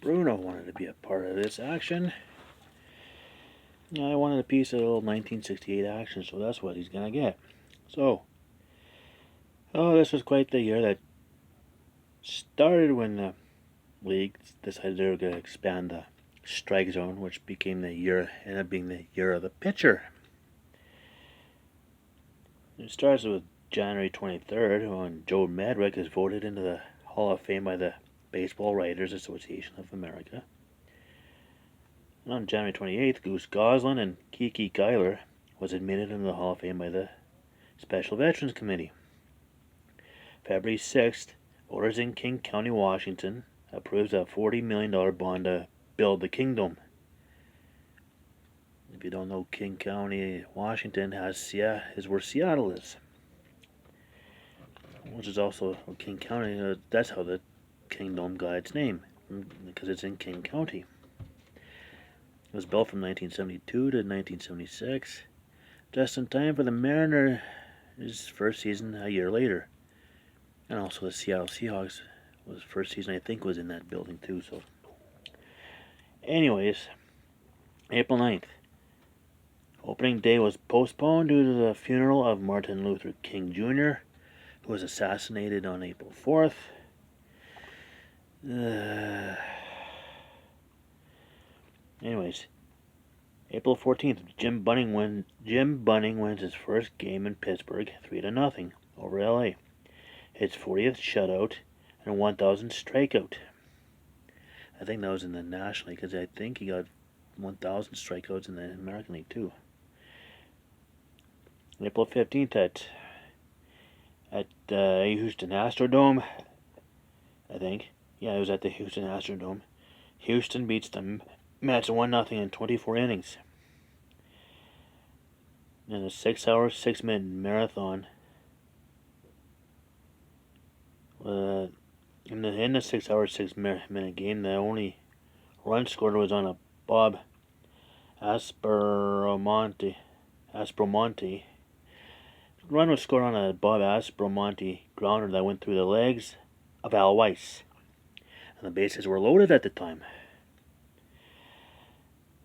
Bruno wanted to be a part of this action. I wanted a piece of the old 1968 action, so that's what he's gonna get. So, this was quite the year that started when the league decided they were going to expand the strike zone, which became ended up being the year of the pitcher. It starts with January 23rd when Joe Medwick is voted into the Hall of Fame by the Baseball Writers Association of America. And on January 28th, Goose Goslin and Kiki Geiler was admitted into the Hall of Fame by the Special Veterans Committee. February 6th, voters in King County, Washington approves a $40 million bond to build the Kingdome. If you don't know, King County, Washington is where Seattle is. Which is also King County, that's how the Kingdome got its name, because it's in King County. It was built from 1972 to 1976, just in time for the Mariners' first season a year later. And also the Seattle Seahawks was first season, I think, was in that building too. So, anyways, April 9th. Opening day was postponed due to the funeral of Martin Luther King Jr., who was assassinated on April 4th. Anyways, April 14th, Jim Bunning wins his first game in Pittsburgh, 3-0 over LA. His 40th shutout and 1,000th strikeout. I think that was in the National League, because I think he got 1,000 strikeouts in the American League too. April 15th at Houston Astrodome, I think. Yeah, it was at the Houston Astrodome. Houston beats the Mets 1-0 in 24 innings. In a 6-hour, 6-minute marathon. In the 6-hour, 6-minute game, the only run scored was on a Bob Aspromonte. Run was scored on a Bob Aspromonte grounder that went through the legs of Al Weiss, and the bases were loaded at the time.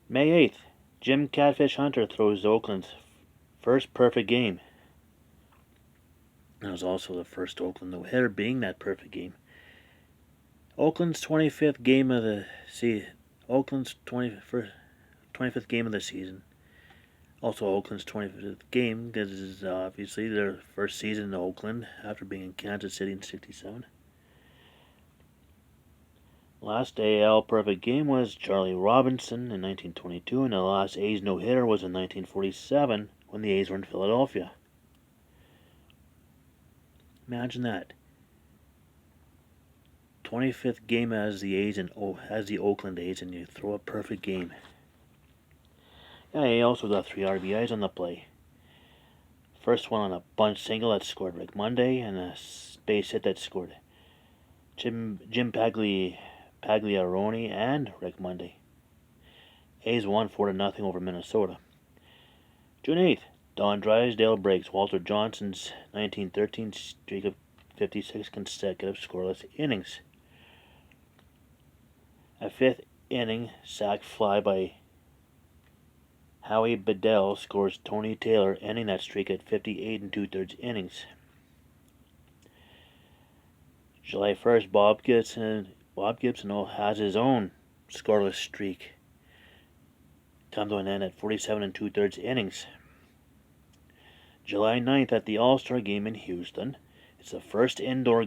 May 8th, Jim Catfish Hunter throws Oakland's first perfect game. That was also the first Oakland no-hitter, being that perfect game. Oakland's 25th game of the season. Oakland's 25th game of the season. Also Oakland's 25th game, because this is obviously their first season in Oakland after being in Kansas City in '67. Last AL perfect game was Charlie Robinson in 1922, and the last A's no-hitter was in 1947 when the A's were in Philadelphia. Imagine that. 25th game as the Oakland A's, and you throw a perfect game. Yeah, he also got 3 RBIs on the play. First one on a bunt single that scored Rick Monday, and a base hit that scored Jim Pagliaroni and Rick Monday. A's won 4-0 over Minnesota. June 8th, Don Drysdale breaks Walter Johnson's 1913 streak of 56 consecutive scoreless innings. A 5th inning sac fly by Howie Bedell scores Tony Taylor, ending that streak at 58 2/3 innings. July 1st, Bob Gibson has his own scoreless streak. Come to an end at 47 2/3 innings. July 9th at the All-Star Game in Houston. It's the first indoor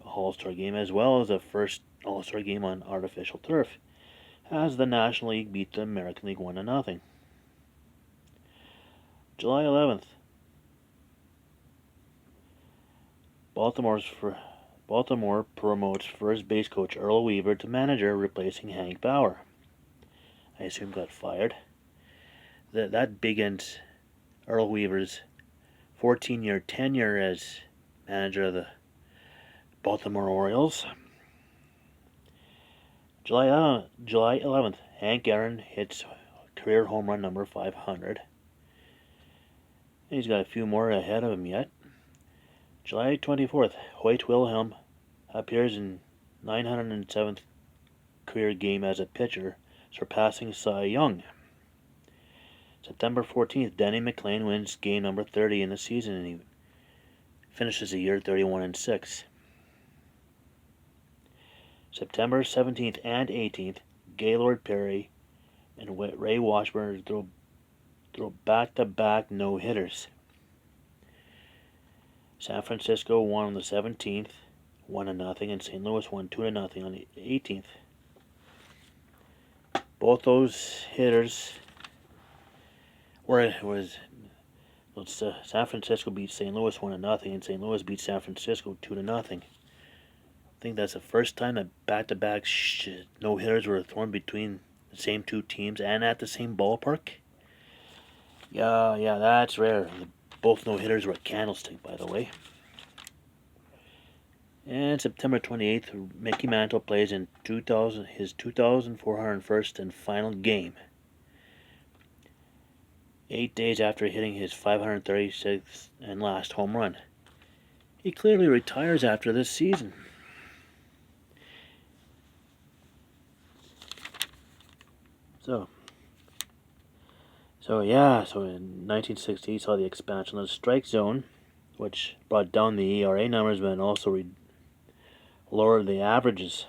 All-Star Game, as well as the first All-Star Game on artificial turf, as the National League beat the American League 1-0. July 11th, Baltimore promotes first base coach Earl Weaver to manager, replacing Hank Bauer. I assume got fired. That begins Earl Weaver's 14-year tenure as manager of the Baltimore Orioles. July 11th, Hank Aaron hits career home run number 500. He's got a few more ahead of him yet. July 24th, Hoyt Wilhelm appears in 907th career game as a pitcher, surpassing Cy Young. September 14th, Denny McLain wins game number 30 in the season, and he finishes the year 31-6. September 17th and 18th, Gaylord Perry and Ray Washburn throw back-to-back no-hitters. San Francisco won on the 17th, 1-0, and St. Louis won 2-0 on the 18th. Both those hitters San Francisco beat St. Louis 1-0, and St. Louis beat San Francisco 2-0. I think that's the first time that back-to-back no-hitters were thrown between the same two teams and at the same ballpark. Yeah, that's rare. Both no-hitters were at Candlestick, by the way. And September 28th, Mickey Mantle plays in his 2,401st and final game. 8 days after hitting his 536th and last home run. He clearly retires after this season. So in 1960 he saw the expansion of the strike zone, which brought down the ERA numbers, but also lowered the averages.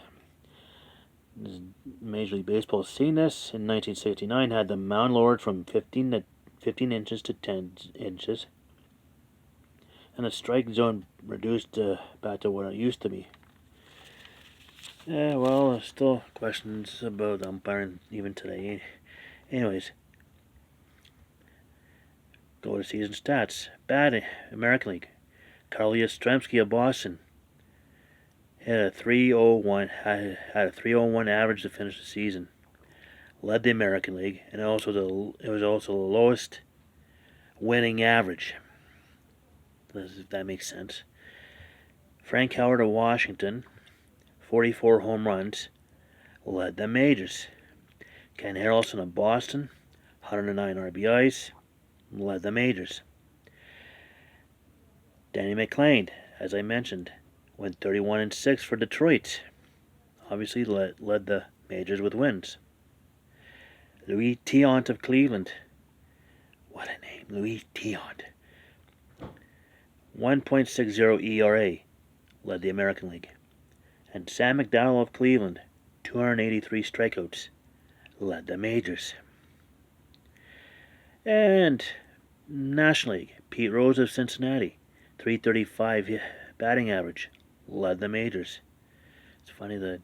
Major League Baseball seen this in 1969, had the mound lowered from 15 inches to 10 inches, and the strike zone reduced back to what it used to be. Yeah, well, there's still questions about umpiring even today. Anyways, go to season stats. Bad American League. Carl Yastrzemski of Boston had a 3.01 average to finish the season. Led the American League, and it was also the lowest winning average, if that makes sense. Frank Howard of Washington, 44 home runs, led the majors. Ken Harrelson of Boston, 109 RBIs, led the majors. Denny McLain, as I mentioned, went 31-6 for Detroit. Obviously led the majors with wins. Louis Tiant of Cleveland. What a name, Louis Tiant. 1.60 ERA, led the American League. And Sam McDowell of Cleveland, 283 strikeouts, led the majors. And National League, Pete Rose of Cincinnati, 335 batting average, led the majors. It's funny that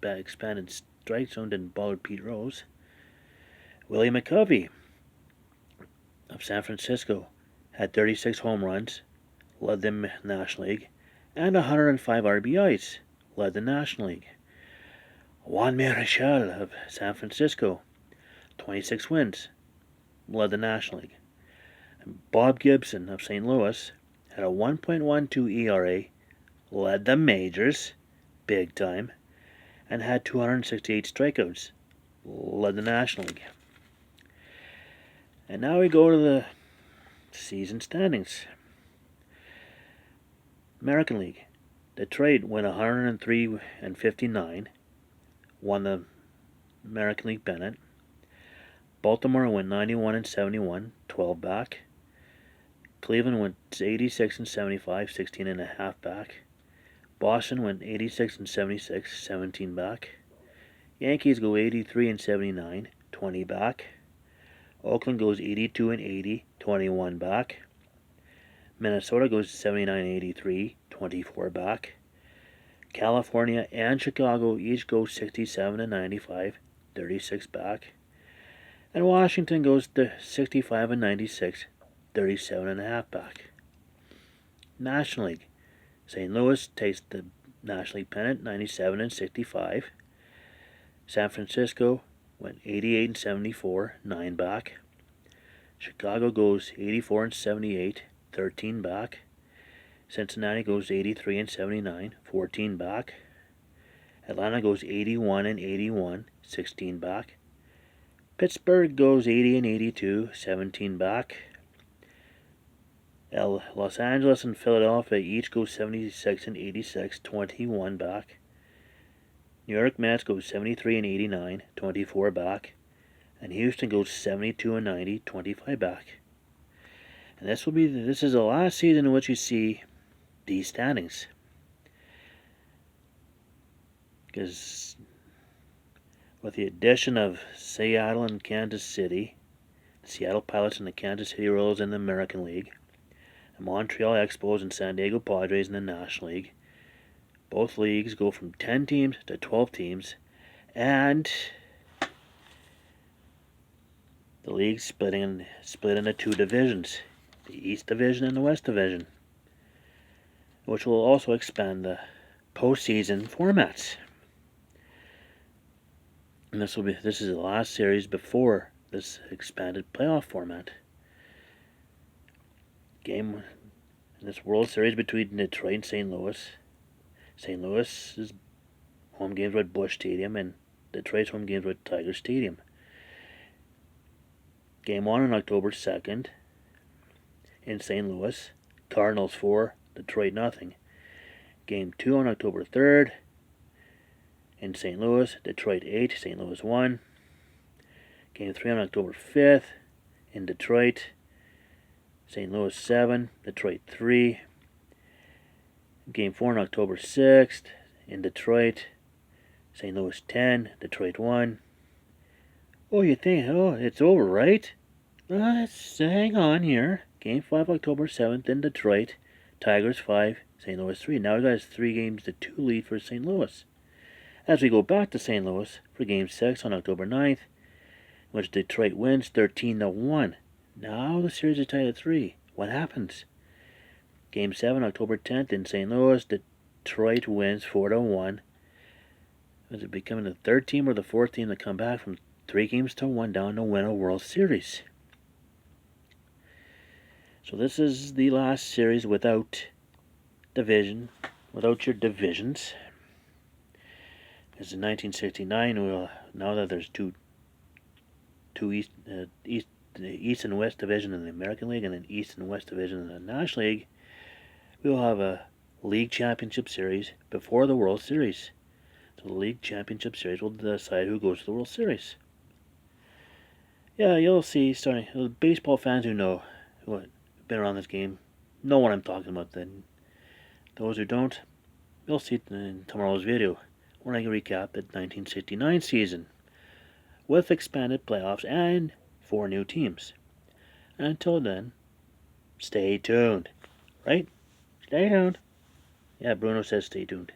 expanded strike zone didn't bother Pete Rose. Willie McCovey of San Francisco had 36 home runs, led the National League, and 105 RBIs, led the National League. Juan Marichal of San Francisco, 26 wins, led the National League. And Bob Gibson of St. Louis had a 1.12 ERA, led the majors, big time, and had 268 strikeouts, led the National League. And now we go to the season standings. American League. Detroit went 103-59, won the American League pennant. Baltimore went 91-71, 12 back. Cleveland went 86-75, 16.5 back. Boston went 86-76, 17 back. Yankees go 83-79, 20 back. Oakland goes 82-80, 21 back. Minnesota goes 79-83, 24 back. California and Chicago each go 67-95, 36 back. And Washington goes to 65-96, 37.5 back. National League. St. Louis takes the National League pennant, 97-65. San Francisco went 88-74, 9 back. Chicago goes 84-78, 13 back. Cincinnati goes 83-79, 14 back. Atlanta goes 81-81, 16 back. Pittsburgh goes 80-82, 17 back. Los Angeles and Philadelphia each go 76-86, 21 back. New York Mets goes 73 and 89, 24 back, and Houston goes 72 and 90, 25 back. And this is the last season in which you see these standings, because with the addition of Seattle and Kansas City, the Seattle Pilots and the Kansas City Royals in the American League, the Montreal Expos and San Diego Padres in the National League, both leagues go from 10 teams to 12 teams, and the league split into two divisions, the East Division and the West Division, which will also expand the postseason formats. And this is the last series before this expanded playoff format. Game in this World Series between Detroit and St. Louis. St. Louis's home games were at Busch Stadium, and Detroit's home games were at Tiger Stadium. Game 1 on October 2nd in St. Louis. Cardinals 4, Detroit nothing. Game 2 on October 3rd in St. Louis. Detroit 8, St. Louis 1. Game 3 on October 5th in Detroit. St. Louis 7, Detroit 3. Game 4 on October 6th in Detroit. St. Louis 10, Detroit 1. Oh, you think, it's over, right? Let's hang on here. Game 5, October 7th in Detroit. Tigers 5, St. Louis 3. Now we got 3 games to 2 lead for St. Louis. As we go back to St. Louis for Game 6 on October 9th, which Detroit wins 13-1. Now the series is tied at 3. What happens? Game 7, October 10th in St. Louis, Detroit wins 4-1. Is it becoming the 3rd team or the 4th team to come back from 3-1 down to win a World Series? So this is the last series without your divisions. Because in 1969, now that there's two East and West Division in the American League and an East and West Division in the National League, we will have a League Championship Series before the World Series. So the League Championship Series will decide who goes to the World Series. Yeah, you'll see, baseball fans who have been around this game, know what I'm talking about. Then those who don't, you'll see it in tomorrow's video when I recap the 1969 season with expanded playoffs and 4 new teams. And until then, stay tuned. Right? Stay tuned. Yeah, Bruno says stay tuned.